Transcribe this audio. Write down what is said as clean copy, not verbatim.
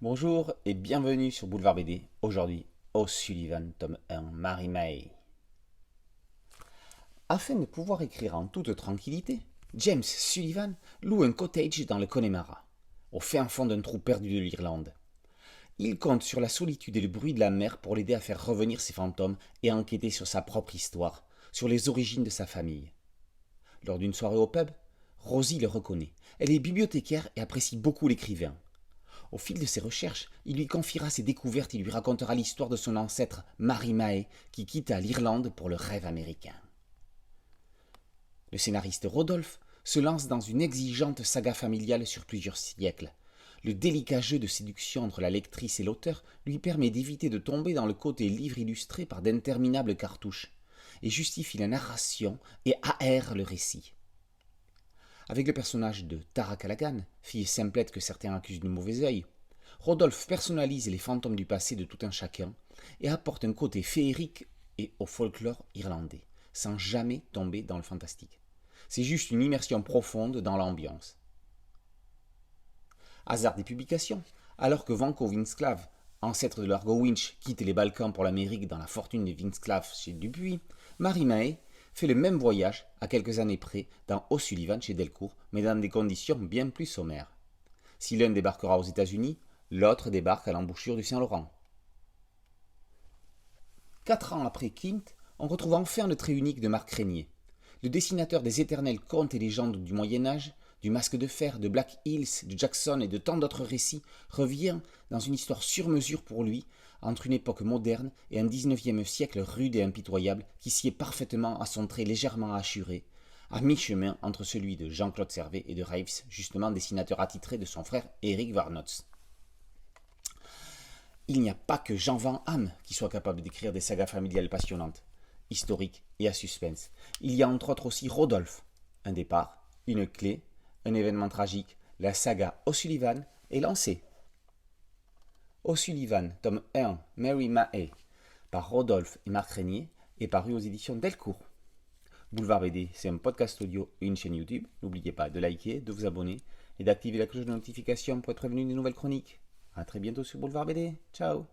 Bonjour et bienvenue sur Boulevard BD. Aujourd'hui, O'Sullivan, tome 1, Mary May. Afin de pouvoir écrire en toute tranquillité, James Sullivan loue un cottage dans le Connemara, au fin fond d'un trou perdu de l'Irlande. Il compte sur la solitude et le bruit de la mer pour l'aider à faire revenir ses fantômes et à enquêter sur sa propre histoire, sur les origines de sa famille. Lors d'une soirée au pub, Rosie le reconnaît. Elle est bibliothécaire et apprécie beaucoup l'écrivain. Au fil de ses recherches, il lui confiera ses découvertes et lui racontera l'histoire de son ancêtre Mary May qui quitta l'Irlande pour le rêve américain. Le scénariste Rodolphe se lance dans une exigeante saga familiale sur plusieurs siècles. Le délicat jeu de séduction entre la lectrice et l'auteur lui permet d'éviter de tomber dans le côté livre illustré par d'interminables cartouches, et justifie la narration et aère le récit. Avec le personnage de Tara Callaghan, fille simplette que certains accusent de mauvais œil, Rodolphe personnalise les fantômes du passé de tout un chacun et apporte un côté féerique et au folklore irlandais, sans jamais tomber dans le fantastique. C'est juste une immersion profonde dans l'ambiance. Hasard des publications, alors que Vanco Vinsclave, ancêtre de l'Argo Winch, quitte les Balkans pour l'Amérique dans la fortune des Vinsclave chez Dupuis, Mary May fait le même voyage à quelques années près dans O'Sullivan chez Delcourt, mais dans des conditions bien plus sommaires. Si l'un débarquera aux États-Unis, l'autre débarque à l'embouchure du Saint-Laurent. 4 ans après Quint, on retrouve enfin le trait unique de Marc Régnier. Le dessinateur des éternels contes et légendes du Moyen-Âge, du Masque de Fer, de Black Hills, de Jackson et de tant d'autres récits, revient dans une histoire sur mesure pour lui, entre une époque moderne et un 19e siècle rude et impitoyable qui sied parfaitement à son trait légèrement hachuré, à mi-chemin entre celui de Jean-Claude Servet et de Reeves, justement dessinateur attitré de son frère Éric Warnotz. Il n'y a pas que Jean Van Hamme qui soit capable d'écrire des sagas familiales passionnantes, historiques et à suspense. Il y a entre autres aussi Rodolphe. Un départ, une clé, un événement tragique, la saga O'Sullivan est lancée. O'Sullivan, tome 1, Mary May, par Rodolphe et Marc Régnier, est paru aux éditions Delcourt. Boulevard BD, c'est un podcast audio et une chaîne YouTube. N'oubliez pas de liker, de vous abonner et d'activer la cloche de notification pour être prévenu des nouvelles chroniques. A très bientôt sur Boulevard BD. Ciao.